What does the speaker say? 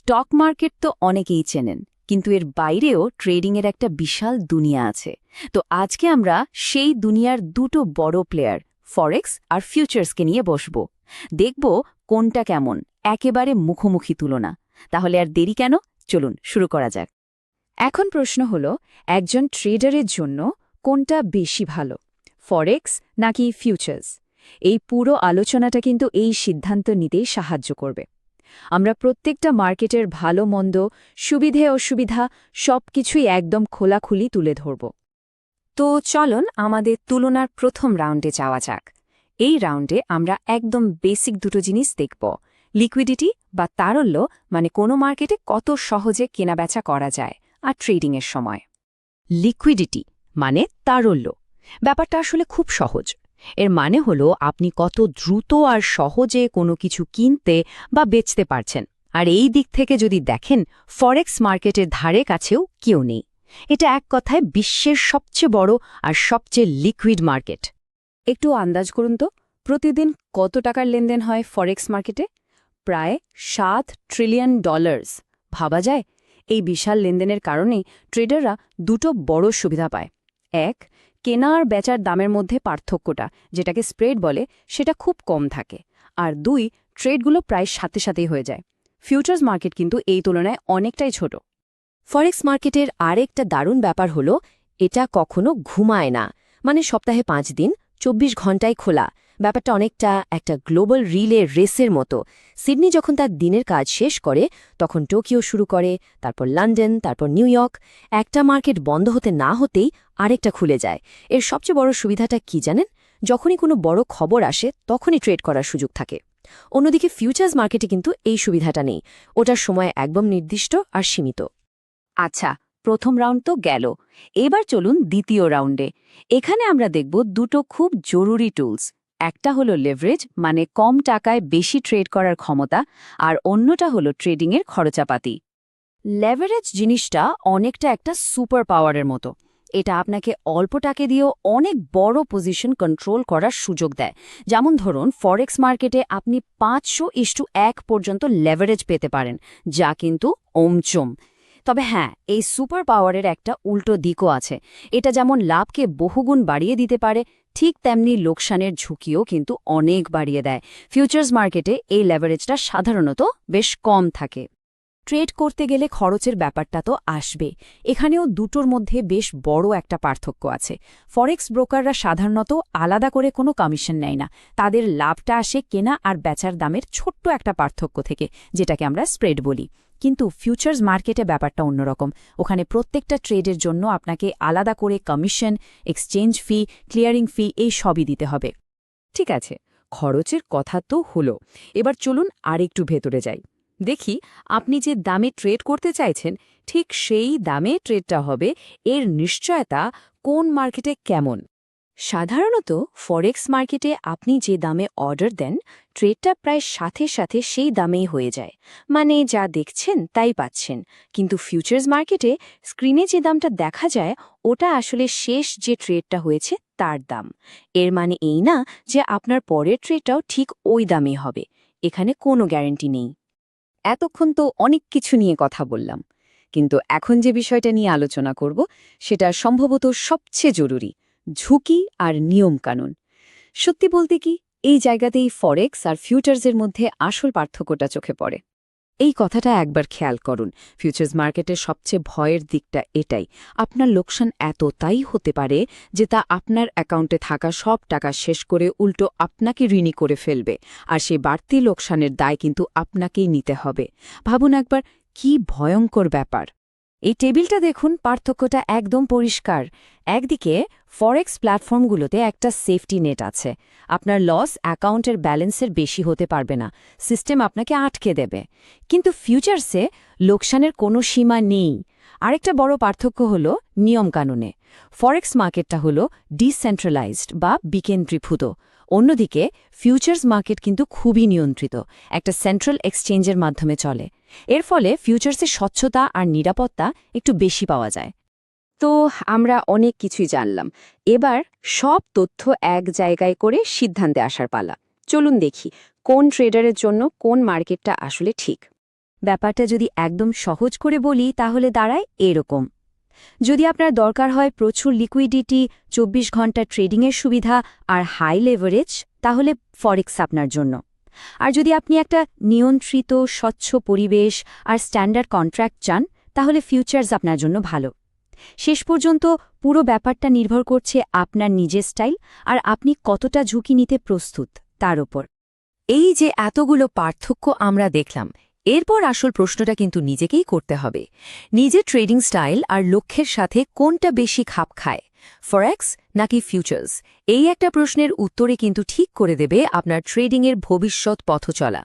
Stock market তো অনেকেই চেনেন, কিন্তু এর বাইরেও ট্রেডিংয়ের একটা বিশাল দুনিয়া আছে। তো আজকে আমরা সেই দুনিয়ার দুটো বড় প্লেয়ার ফরেক্স আর ফিউচার্সকে নিয়ে বসব। দেখব কোনটা কেমন, একেবারে মুখোমুখি তুলনা। তাহলে আর দেরি কেন, চলুন শুরু করা যাক। এখন প্রশ্ন হল, একজন ট্রেডারের জন্য কোনটা বেশি ভালো, ফরেক্স নাকি ফিউচার্স? এই পুরো আলোচনাটা কিন্তু এই সিদ্ধান্ত নিতেই সাহায্য করবে। আমরা প্রত্যেকটা মার্কেটের ভালো মন্দ, সুবিধে অসুবিধা সবকিছুই একদম খোলাখুলি তুলে ধরব। তো চলুন আমাদের তুলনার প্রথম রাউন্ডে যাওয়া যাক। এই রাউন্ডে আমরা একদম বেসিক দুটো জিনিস দেখব, লিকুইডিটি বা তারল্য, মানে কোনো মার্কেটে কত সহজে কেনাবেচা করা যায়, আর ট্রেডিংয়ের সময় লিকুইডিটি মানে তারল্য। ব্যাপারটা আসলে খুব সহজ। এর মানে হলো আপনি কত দ্রুত আর সহজে কোনো কিছু কিনতে বা বেচতে পারছেন। আর এই দিক থেকে যদি দেখেন, ফরেক্স মার্কেটের ধারে কাছেও কেউ নেই। এটা এক কথায় বিশ্বের সবচেয়ে বড় আর সবচেয়ে লিকুইড মার্কেট। একটু আন্দাজ করুন তো, প্রতিদিন কত টাকার লেনদেন হয় ফরেক্স মার্কেটে? প্রায় $7 ট্রিলিয়ন। ভাবা যায়? এই বিশাল লেনদেনের কারণেই ট্রেডাররা দুটো বড় সুবিধা পায়। এক, কেনা আর বেচার দামের মধ্যে পার্থক্যটা, যেটাকে স্প্রেড বলে, সেটা খুব কম থাকে। আর দুই, ট্রেডগুলো প্রায় সাথে সাথেই হয়ে যায়। ফিউচার্স মার্কেট কিন্তু এই তুলনায় অনেকটাই ছোট। ফরেক্স মার্কেটের আরেকটা দারুণ ব্যাপার হলো, এটা কখনো ঘুমায় না। মানে সপ্তাহে 5 দিন 24 ঘন্টায় খোলা। ব্যাপারটা অনেকটা একটা গ্লোবাল রিলে রেসের মতো। সিডনি যখন তার দিনের কাজ শেষ করে, তখন টোকিও শুরু করে, তারপর লন্ডন, তারপর নিউ ইয়র্ক। একটা মার্কেট বন্ধ হতে না হতেই আরেকটা খুলে যায়। এর সবচেয়ে বড় সুবিধাটা কি জানেন? যখনই কোনো বড় খবর আসে, তখনই ট্রেড করার সুযোগ থাকে। অন্যদিকে ফিউচার্স মার্কেটে কিন্তু এই সুবিধাটা নেই। ওটার সময় একদম নির্দিষ্ট আর সীমিত। আচ্ছা, প্রথম রাউন্ড তো গেল। এবার চলুন দ্বিতীয় রাউন্ডে। এখানে আমরা দেখব দুটো খুব জরুরি টুলস। একটা হলো লেভারেজ, মানে কম টাকায় বেশি ট্রেড করার ক্ষমতা, আর অন্যটা হলো ট্রেডিংয়ের খরচাপাতি। লেভারেজ জিনিসটা অনেকটা একটা সুপার পাওয়ারের মতো। এটা আপনাকে অল্প টাকা দিয়েও অনেক বড় পজিশন কন্ট্রোল করার সুযোগ দেয়। যেমন ধরুন, ফরেক্স মার্কেটে আপনি 500:1 পর্যন্ত লেভারেজ পেতে পারেন, যা কিন্তু ওমচম। তবে হ্যাঁ, এই সুপার পাওয়ারের একটা উল্টো দিকও আছে। এটা যেমন লাভকে বহুগুণ বাড়িয়ে দিতে পারে, ঠিক তেমনি লোকসানের ঝুঁকিও কিন্তু অনেক বাড়িয়ে দেয়। ফিউচার্স মার্কেটে এই লেভারেজটা সাধারণত বেশ কম থাকে। ট্রেড করতে গেলে খরচের ব্যাপারটা তো আসবে। এখানেও দুটোর মধ্যে বেশ বড় একটা পার্থক্য আছে। ফরেক্স ব্রোকাররা সাধারণত আলাদা করে কোনো কমিশন নেয় না। তাদের লাভটা আসে কেনা আর বেচার দামের ছোট্ট একটা পার্থক্য থেকে, যেটাকে আমরা স্প্রেড বলি। কিন্তু ফিউচার্স মার্কেটে ব্যাপারটা অন্যরকম। ওখানে প্রত্যেকটা ট্রেডের জন্য আপনাকে আলাদা করে কমিশন, এক্সচেঞ্জ ফি, ক্লিয়ারিং ফি এই সবই দিতে হবে। ঠিক আছে, খরচের কথা তো হলো। এবার চলুন আরেকটু ভেতরে যাই। দেখি আপনি যে দামে ট্রেড করতে চাইছেন, ঠিক সেই দামে ট্রেডটা হবে, এর নিশ্চয়তা কোন মার্কেটে কেমন। সাধারণত ফরেক্স মার্কেটে আপনি যে দামে অর্ডার দেন, ট্রেডটা প্রায় সাথে সাথে সেই দামেই হয়ে যায়। মানে যা দেখছেন তাই পাচ্ছেন। কিন্তু ফিউচার্স মার্কেটে স্ক্রিনে যে দামটা দেখা যায়, ওটা আসলে শেষ যে ট্রেডটা হয়েছে তার দাম। এর মানে এই না যে আপনার পরের ট্রেডটাও ঠিক ওই দামেই হবে। এখানে কোনো গ্যারান্টি নেই। এতক্ষণ তো অনেক কিছু নিয়ে কথা বললাম, কিন্তু এখন যে বিষয়টা নিয়ে আলোচনা করব, সেটা সম্ভবত সবচেয়ে জরুরি: ঝুঁকি আর নিয়মকানুন। সত্যি বলতে কি, এই জায়গাতেই ফরেক্স আর ফিউচার্সের মধ্যে আসল পার্থক্যটা চোখে পড়ে। এই কথাটা একবার খেয়াল করুন। ফিউচার্স মার্কেটের সবচেয়ে ভয়ের দিকটা এটাই, আপনার লোকসান এতটাই হতে পারে যে তা আপনার অ্যাকাউন্টে থাকা সব টাকা শেষ করে উল্টো আপনাকে ঋণী করে ফেলবে। আর সেই বাড়তি লোকসানের দায় কিন্তু আপনাকেই নিতে হবে। ভাবুন একবার, কি ভয়ঙ্কর ব্যাপার। এই টেবিলটা দেখুন, পার্থক্যটা একদম পরিষ্কার। একদিকে ফরেক্স প্ল্যাটফর্মগুলোতে একটা সেফটি নেট আছে। আপনার লস অ্যাকাউন্টের ব্যালেন্সের বেশি হতে পারবে না, সিস্টেম আপনাকে আটকে দেবে। কিন্তু ফিউচার্সে লোকসানের কোনো সীমা নেই। আরেকটা বড় পার্থক্য হল নিয়মকানুনে। ফরেক্স মার্কেটটা হল ডিসেন্ট্রালাইজড বা বিকেন্দ্রীভূত। অন্যদিকে ফিউচার্স মার্কেট কিন্তু খুবই নিয়ন্ত্রিত, একটা সেন্ট্রাল এক্সচেঞ্জের মাধ্যমে চলে। এর ফলে ফিউচার্সে স্বচ্ছতা আর নিরাপত্তা একটু বেশি পাওয়া যায়। তো আমরা অনেক কিছুই জানলাম। এবার সব তথ্য এক জায়গায় করে সিদ্ধান্তে আসার পালা। চলুন দেখি কোন ট্রেডারের জন্য কোন মার্কেটটা আসলে ঠিক। ব্যাপারটা যদি একদম সহজ করে বলি তাহলে দাঁড়ায় এরকম। যদি আপনার দরকার হয় প্রচুর লিকুইডিটি, ২৪ ঘন্টা ট্রেডিংয়ের সুবিধা আর হাই লেভারেজ, তাহলে ফরেক্স আপনার জন্য। আর যদি আপনি একটা নিয়ন্ত্রিত স্বচ্ছ পরিবেশ আর স্ট্যান্ডার্ড কন্ট্রাক্ট চান, তাহলে ফিউচার্স আপনার জন্য ভালো। শেষ পর্যন্ত পুরো ব্যাপারটা নির্ভর করছে আপনার নিজের স্টাইল আর আপনি কতটা ঝুঁকি নিতে প্রস্তুত তার ওপর। এই যে এতগুলো পার্থক্য আমরা দেখলাম, এরপর আসল প্রশ্নটা কিন্তু নিজেকেই করতে হবে। নিজের ট্রেডিং স্টাইল আর লক্ষ্যের সাথে কোনটা বেশি খাপ খায়, ফরেক্স নাকি ফিউচার্স? এই একটা প্রশ্নের উত্তরে কিন্তু ঠিক করে দেবে আপনার ট্রেডিংয়ের ভবিষ্যৎ পথচলা।